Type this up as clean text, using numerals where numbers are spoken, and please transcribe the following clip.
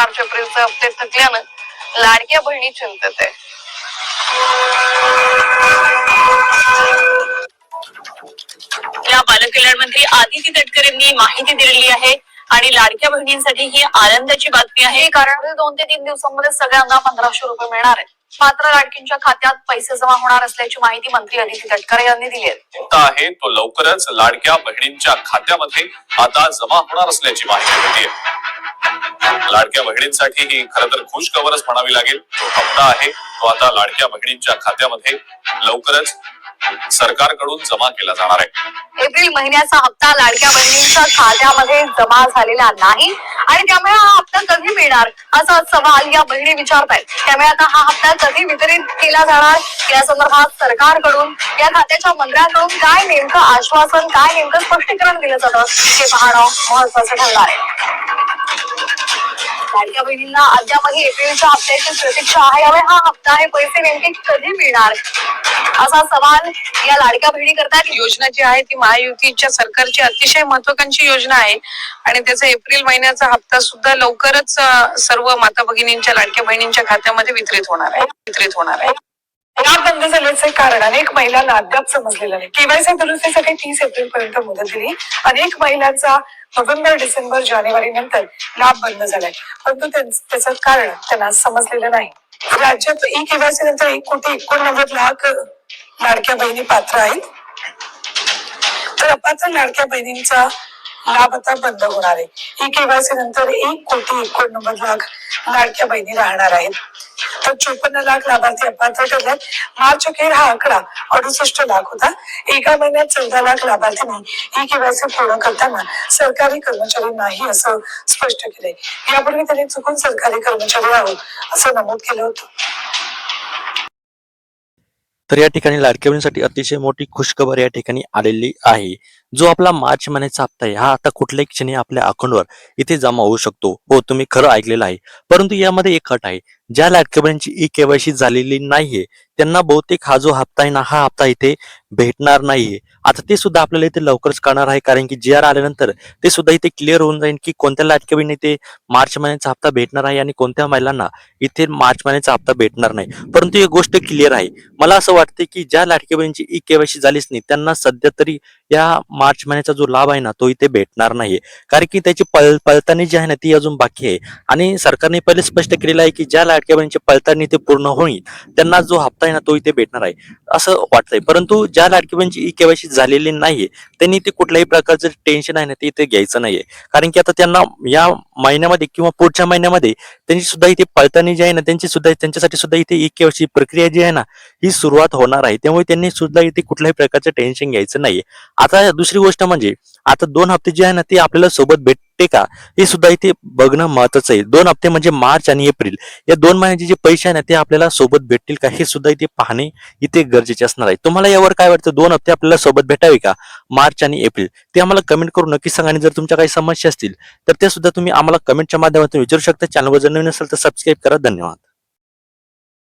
मार्च एप्रिलचे हप्ते थकल्यानं लाडक्या बहिणी चिंतेत आहे. या बालकल्याण मंत्री आदिती तटकरे यांनी माहिती दिलेली आहे आणि लाडक्या बहिणींसाठी ही आनंदाची बातमी आहे, कारण 2 ते 3 दिवसांमध्ये सगळ्यांना 1500 रुपये मिळणार आहेत. मात्र लाडकींच्या खात्यात पैसे जमा होणार असल्याची माहिती मंत्री आदिती तटकरे यांनी दिली आहे. तो लवकरच लाडक्या बहिणींच्या खात्यामध्ये आता जमा होणार असल्याची माहिती मिळते. लाडक्या बहिणींसाठी ही खरं तर खुश खबरच म्हणावी लागेल. तो हप्ता आहे तो आता लाडक्या बहिणींच्या खात्यामध्ये लवकरच सरकारकडून जमा केला जाणार आहे. एप्रिल महिन्याचा हप्ता लाडक्या बहिणींच्या खात्यामध्ये जमा झालेला नाही आणि त्यामुळे हा हप्ता कधी मिळणार असा सवाल या बहिणी विचारतायत. त्यामुळे आता हा हप्ता कधी वितरित केला जाणार या संदर्भात सरकारकडून या खात्याच्या मंत्र्यांकडून काय नेमकं आश्वासन, काय नेमकं स्पष्टीकरण दिलं जातं हे पाहणं महत्वाचं ठरणार आहे. लाडक्या बहिणींना अद्यापही एप्रिलच्या हप्त्याची प्रतीक्षा आहे. यामुळे हा हप्ता हे पैसे नेमके कधी मिळणार असा सवाल या लाडक्या बहिणी करतात. योजना जी आहे ती महायुतीच्या सरकारची अतिशय महत्वाकांक्षी योजना आहे आणि त्याचा एप्रिल महिन्याचा हप्ता सुद्धा लवकरच सर्व माता भगिनींच्या लाडक्या बहिणींच्या खात्यामध्ये वितरित होणार आहे. लाभ बंद झाल्याचे कारण अनेक महिलांना अद्याप समजलेलं नाही. केवायसी दुरुस्तीसाठी 30 एप्रिल पर्यंत मुदत दिली. अनेक महिलांचा नोव्हेंबर, डिसेंबर, जानेवारी नंतर लाभ बंद झालाय, परंतु त्याचं कारण त्यांना समजलेलं नाही. राज्यात ई केवायसी नंतर 1,89,00,000 लाडक्या बहिणी पात्र आहेत. तर अपात्र लाडक्या बहिणींचा लाभ आता बंद होणार आहे. ई केवायसी नंतर 1,89,00,000 लाडक्या बहिणी राहणार आहेत. तर 54 लाख लाभार्थी अपात्र ठरले. मार्च अखेर हा आकडा 68 लाख होता. एका महिन्यात 14 लाख लाभार्थींनी ई केवायसी पूर्ण करताना सरकारी कर्मचारी नाही असं स्पष्ट केलंय. यापूर्वी त्यांनी चुकून सरकारी कर्मचारी आहोत असं नमूद केलं होतं. तर या ठिकाणी लाडक्या बहिणीसाठी अतिशय मोठी खुशखबर या ठिकाणी आलेली आहे. जो आपला मार्च महिन्याचा हप्ता आहे हा आता कुठल्याही क्षणी आपल्या अकाउंटवर इथे जमा होऊ शकतो. हो, तुम्ही खरं ऐकलेलं आहे. परंतु यामध्ये एक अट आहे. ज्या लाडक्या बहिणींची ई केवायसी झालेली नाहीये त्यांना बहुतेक हा जो हप्ता आहे ना हा हप्ता इथे भेटणार नाहीये. आता ते सुद्धा आपल्याला इथे लवकरच कळणार आहे, कारण की जी आर आल्यानंतर ते सुद्धा इथे क्लिअर होऊन जाईल की कोणत्या लाडक्या बहिणी इथे मार्च महिन्याचा हप्ता भेटणार आहे आणि कोणत्या महिलांना इथे मार्च महिन्याचा हप्ता भेटणार नाही. परंतु एक गोष्ट क्लिअर आहे, मला असं वाटतं की ज्या लाडक्या बहिणींची ई केवायसी झालीच नाही त्यांना सध्या तरी या मार्च महिन्याचा जो लाभ आहे ना तो इथे भेटणार नाहीये, कारण की त्याची पडताळणी जी आहे ना ती अजून बाकी आहे. आणि सरकारने पहिले स्पष्ट केलेलं आहे की ज्या लाडक्या बहिणीची पडताळणी ते पूर्ण होईल त्यांना जो हप्ता आहे ना तो इथे भेटणार आहे असं वाटतंय. परंतु ज्या लाडक्या बहिणीची ई केवायसी झालेली नाहीये त्यांनी ते कुठल्याही प्रकारचं टेन्शन आहे ना ते इथे घ्यायचं नाहीये, कारण की आता त्यांना या महिन्यामध्ये किंवा पुढच्या महिन्यामध्ये त्यांची सुद्धा इथे पडताळणी जी आहे ना त्यांच्यासाठी सुद्धा इथे ई केवायसी प्रक्रिया जी आहे ना ही सुरुवात होणार आहे. त्यामुळे त्यांनी सुद्धा इथे कुठल्याही प्रकारचं टेन्शन घ्यायचं नाहीये. आता दुसरी गोष्ट म्हणजे आता 2 हप्ते जे आहे ना ते आपल्याला सोबत भेटते का हे सुद्धा इथे बघणं महत्वाचं आहे. 2 हप्ते म्हणजे मार्च आणि एप्रिल या 2 महिन्याचे जे पैसे आहे ना ते आपल्याला सोबत भेटतील का हे सुद्धा इथे पाहणे इथे गरजेचे असणार आहे. तुम्हाला यावर काय वाटतं? 2 हप्ते आपल्याला सोबत भेटावे का मार्च आणि एप्रिल? ते आम्हाला कमेंट करून नक्की सांगा. आणि जर तुमच्या काही समस्या असतील तर ते सुद्धा तुम्ही आम्हाला कमेंटच्या माध्यमातून विचारू शकता. चॅनलवर जर नवीन असेल तर सबस्क्राईब करा. धन्यवाद.